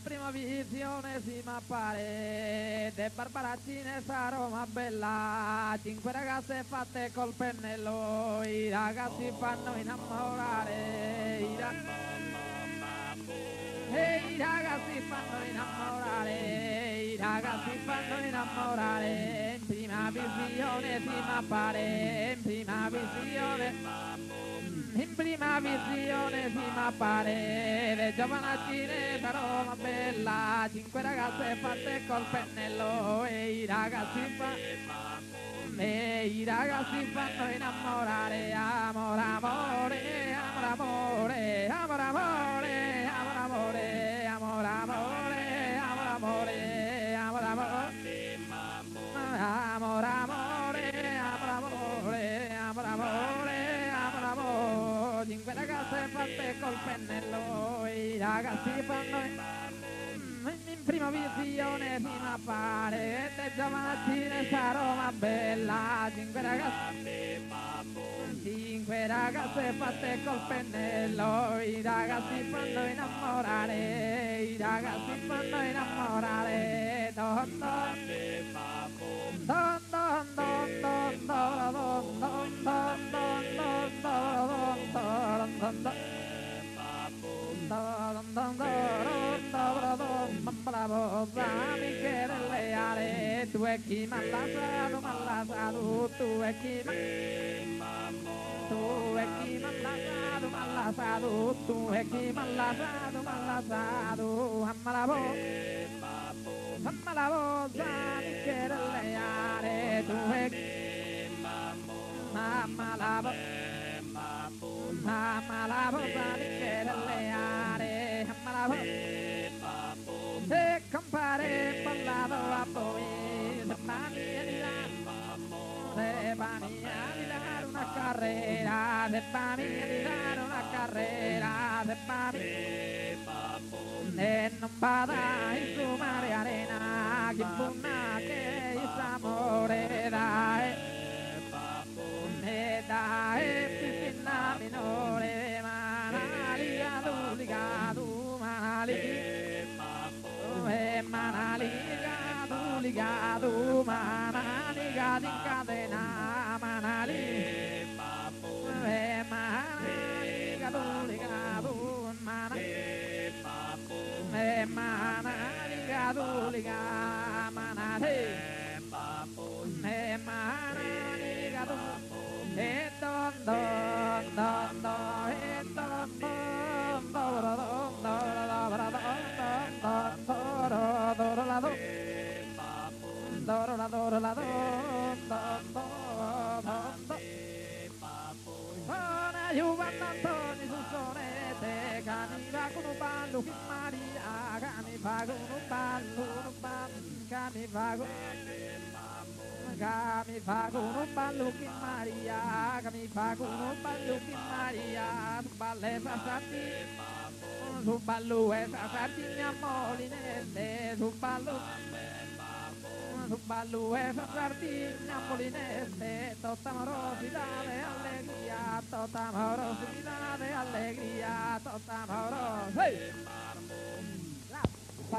prima visione si m'appare de Barbarazzine sta Roma bella, 5 ragazze fatte col pennello, i ragazzi fanno innamorare, i ragazzi fanno innamorare, i ragazzi fanno innamorare, in prima visione si m'appare, in prima visione si m'appare, le giovanaccine da Roma bella, 5 ragazze fatte col pennello, e i ragazzi fanno innamorare, amor amore, amor amore, amor amore, amor amore, amor amore, amor amore, amor amore, amor amore, amor amore, amor amore, amor amore, 5 ragazze fatte col pennello, i ragazzi fanno in prima visione si m'appare, le giovanaccine sta Roma bella, 5 ragazze fatte col pennello, i ragazzi fanno innamorare, i ragazzi fanno innamorare, don don don don don don don don don don don don Michele Leale, tu è chi m'ha lasciato, tu è chi m'ha lasciato, tu è chi m'ha lasciato, amma la voce, Michele Leale, tu è chi mamma la voce. Mamma la voce Michele Leale, mamma la voce, se compare parlato a voi, se mania di dare una carriera, se mania di dare una carriera, se mania e non vada in su mare arena, chi buona che il amore dai. Piscina minore, manali, ligado, manali, ligado, manali, ligado in catena, manali, ligado, manali, ligado, ligado, e don don don don e don don don Kami fagono ballo che Maria, kami fagono ballo che Maria, balle passati, su ballo e passati mia molinese, su ballo e passati mia molinese, tutta morosità e allegria, tutta morosità e allegria, tutta morosità.